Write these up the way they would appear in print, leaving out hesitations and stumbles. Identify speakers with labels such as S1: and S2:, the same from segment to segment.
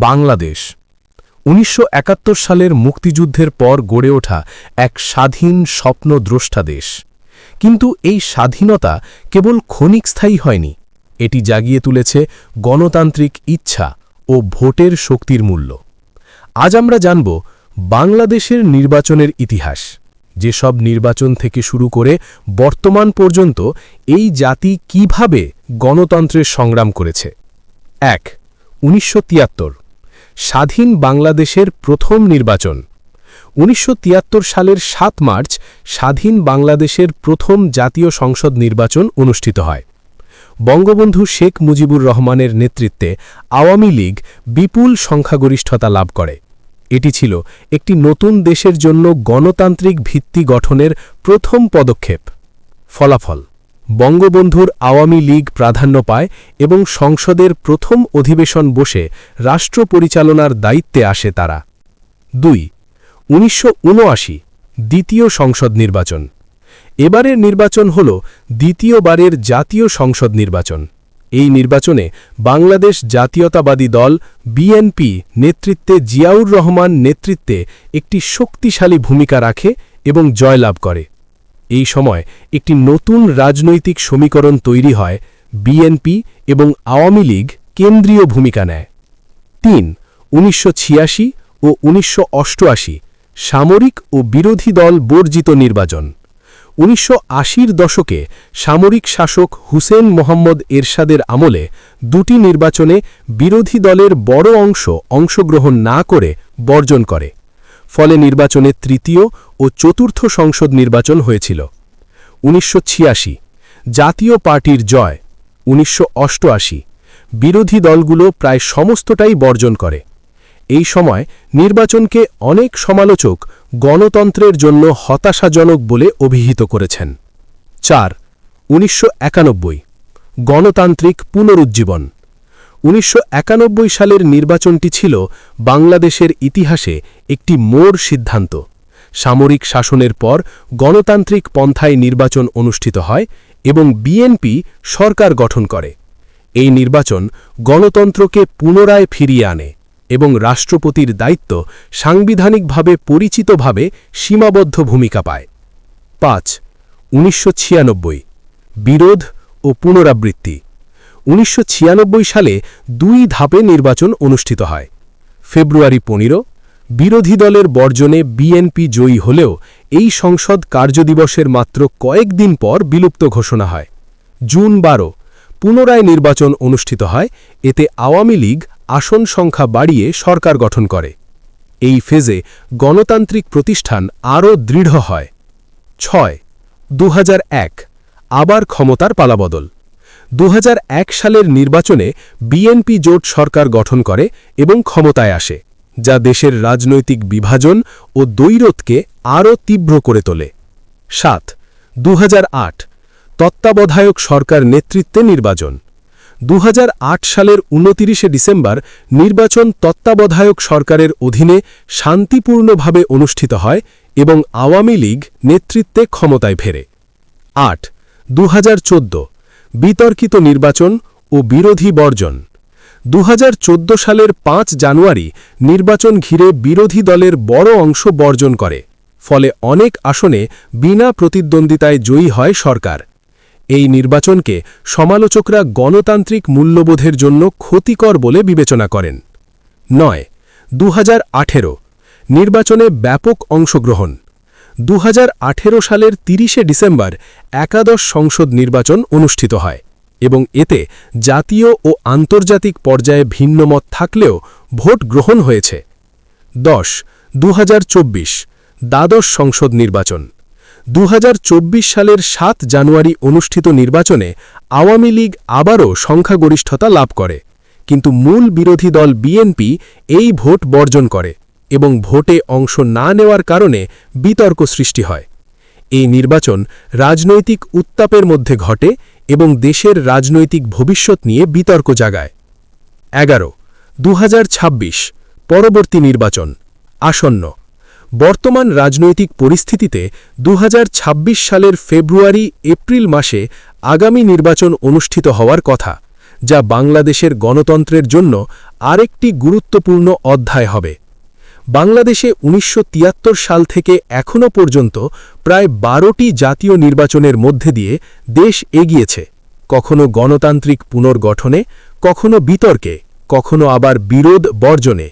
S1: বাংলাদেশ ১৯৭১ সালের মুক্তিযুদ্ধের পর গড়ে ওঠা এক স্বাধীন স্বপ্নদ্রষ্টা দেশ। কিন্তু এই স্বাধীনতা কেবল ক্ষণিকস্থায়ী হয়নি, এটি জাগিয়ে তুলেছে গণতান্ত্রিক ইচ্ছা ও ভোটের শক্তির মূল্য। আজ আমরা জানব বাংলাদেশের নির্বাচনের ইতিহাস, যেসব নির্বাচন থেকে শুরু করে বর্তমান পর্যন্ত এই জাতি কিভাবে গণতন্ত্রের সংগ্রাম করেছে। ১. ১৯৭৩ স্বাধীন বাংলাদেশের প্রথম নির্বাচন। ১৯৭৩ সালের ৭ মার্চ স্বাধীন বাংলাদেশের প্রথম জাতীয় সংসদ নির্বাচন অনুষ্ঠিত হয়। বঙ্গবন্ধু শেখ মুজিবুর রহমানের নেতৃত্বে আওয়ামী লীগ বিপুল সংখ্যাগরিষ্ঠতা লাভ করে। এটি ছিল একটি নতুন দেশের জন্য গণতান্ত্রিক ভিত্তি গঠনের প্রথম পদক্ষেপ। ফলাফল: বঙ্গবন্ধুর আওয়ামী লীগ প্রাধান্য পায় এবং সংসদের প্রথম অধিবেশন বসে রাষ্ট্র পরিচালনার দায়িত্বে আসে তারা। ২. ১৯৭৯ দ্বিতীয় সংসদ নির্বাচন। এবারের নির্বাচন হল দ্বিতীয়বারের জাতীয় সংসদ নির্বাচন। এই নির্বাচনে বাংলাদেশ জাতীয়তাবাদী দল বিএনপি নেতৃত্বে জিয়াউর রহমান নেতৃত্বে একটি শক্তিশালী ভূমিকা রাখে এবং জয়লাভ করে। এই সময় একটি নতুন রাজনৈতিক সমীকরণ তৈরি হয়, বিএনপি এবং আওয়ামী লীগ কেন্দ্রীয় ভূমিকা নেয়। ৩. ১৯৮৬ ও ১৯৮৮ সামরিক ও বিরোধী দল বর্জিত নির্বাচন। ১৯৮০-র দশকে সামরিক শাসক হুসেন মোহাম্মদ এরশাদের আমলে দুটি নির্বাচনে বিরোধী দলের বড় অংশগ্রহণ না করে বর্জন করে। ফলে নির্বাচনে তৃতীয় ও চতুর্থ সংসদ নির্বাচন হয়েছিল। ১৯৮৬ জাতীয় পার্টির জয়। ১৯৮৮ বিরোধী দলগুলো প্রায় সমস্তটাই বর্জন করে। এই সময় নির্বাচনকে অনেক সমালোচক গণতন্ত্রের জন্য হতাশাজনক বলে অভিহিত করেছেন। ৪. ১৯৯১ গণতান্ত্রিক পুনরুজ্জীবন। ১৯৯১ সালের নির্বাচনটি ছিল বাংলাদেশের ইতিহাসে একটি মোড় সিদ্ধান্ত। সামরিক শাসনের পর গণতান্ত্রিক পন্থায় নির্বাচন অনুষ্ঠিত হয় এবং বিএনপি সরকার গঠন করে। এই নির্বাচন গণতন্ত্রকে পুনরায় ফিরিয়ে আনে এবং রাষ্ট্রপতির দায়িত্ব সাংবিধানিকভাবে পরিচিতভাবে সীমাবদ্ধ ভূমিকা পায়। ৫. ১৯৯৬ বিরোধ ও পুনরাবৃত্তি। ১৯৯৬ সালে ২ ধাপে নির্বাচন অনুষ্ঠিত হয়। ফেব্রুয়ারি ১৫ বিরোধী দলের বর্জনে বিএনপি জয়ী হলেও এই সংসদ কার্যদিবসের মাত্র কয়েকদিন পর বিলুপ্ত ঘোষণা হয়। জুন ১২ পুনরায় নির্বাচন অনুষ্ঠিত হয়, এতে আওয়ামী লীগ আসন সংখ্যা বাড়িয়ে সরকার গঠন করে। এই ফেজে গণতান্ত্রিক প্রতিষ্ঠান আরও দৃঢ় হয়। ৬. ২০০১ আবার ক্ষমতার পালাবদল। ২০০১ সালের নির্বাচনে বিএনপি জোট সরকার গঠন করে এবং ক্ষমতায় আসে, যা দেশের রাজনৈতিক বিভাজন ও দ্বৈরথকে আরও তীব্র করে তোলে। ৭. ২০০৮ তত্ত্বাবধায়ক সরকার নেতৃত্বে নির্বাচন। ২০০৮ সালের ২৯ ডিসেম্বর নির্বাচন তত্ত্বাবধায়ক সরকারের অধীনে শান্তিপূর্ণভাবে অনুষ্ঠিত হয় এবং আওয়ামী লীগ নেতৃত্বে ক্ষমতায় ফেরে। ৮. ২০১৪ বিতর্কিত নির্বাচন ও বিরোধী বর্জন। ২০১৪ সালের ৫ জানুয়ারি নির্বাচন ঘিরে বিরোধী দলের বড় অংশ বর্জন করে, ফলে অনেক আসনে বিনা প্রতিদ্বন্দ্বিতায় জয়ী হয় সরকার। এই নির্বাচনকে সমালোচকরা গণতান্ত্রিক মূল্যবোধের জন্য ক্ষতিকর বলে বিবেচনা করেন। ৯. ২০১৮ নির্বাচনে ব্যাপক অংশগ্রহণ। ২০১৮ সালের ৩০ ডিসেম্বর একাদশ সংসদ নির্বাচন অনুষ্ঠিত হয় এবং এতে জাতীয় ও আন্তর্জাতিক পর্যায়ে ভিন্নমত থাকলেও ভোট গ্রহণ হয়েছে। ১০. ২০২৪ দ্বাদশ সংসদ নির্বাচন। ২০২৪ সালের ৭ জানুয়ারি অনুষ্ঠিত নির্বাচনে আওয়ামী লীগ আবারও সংখ্যাগরিষ্ঠতা লাভ করে, কিন্তু মূল বিরোধী দল বিএনপি এই ভোট বর্জন করে এবং ভোটে অংশ না নেওয়ার কারণে বিতর্ক সৃষ্টি হয়। এই নির্বাচন রাজনৈতিক উত্তাপের মধ্যে ঘটে এবং দেশের রাজনৈতিক ভবিষ্যৎ নিয়ে বিতর্ক জাগায়। ১১. ২০২৬ পরবর্তী নির্বাচন আসন্ন। বর্তমান রাজনৈতিক পরিস্থিতিতে ২০২৬ সালের ফেব্রুয়ারি-এপ্রিল মাসে আগামী নির্বাচন অনুষ্ঠিত হওয়ার কথা, যা বাংলাদেশের গণতন্ত্রের জন্য আরেকটি গুরুত্বপূর্ণ অধ্যায় হবে। বাংলাদেশে ১৯৭৩ সাল থেকে এখনও পর্যন্ত প্রায় ১২টি জাতীয় নির্বাচনের মধ্যে দিয়ে দেশ এগিয়েছে, কখনো গণতান্ত্রিক পুনর্গঠনে, কখনো বিতর্কে, কখনো আবার বিরোধ বর্জনে।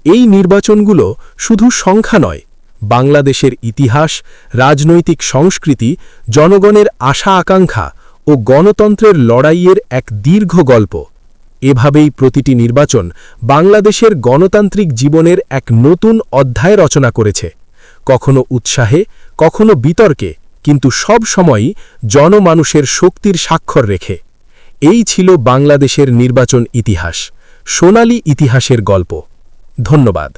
S1: এই নির্বাচনগুলো শুধু সংখ্যা নয়, বাংলাদেশের ইতিহাস, রাজনৈতিক সংস্কৃতি, জনগণের আশা আকাঙ্ক্ষা ও গণতন্ত্রের লড়াইয়ের এক দীর্ঘ গল্প। এভাবেই প্রতিটি নির্বাচন বাংলাদেশের গণতান্ত্রিক জীবনের এক নতুন অধ্যায় রচনা করেছে, কখনো উৎসাহে, কখনো বিতর্কে, কিন্তু সব সময়ই জনমানুষের শক্তির স্বাক্ষর রেখে। এই ছিল বাংলাদেশের নির্বাচন ইতিহাস, সোনালী ইতিহাসের গল্প। ধন্যবাদ।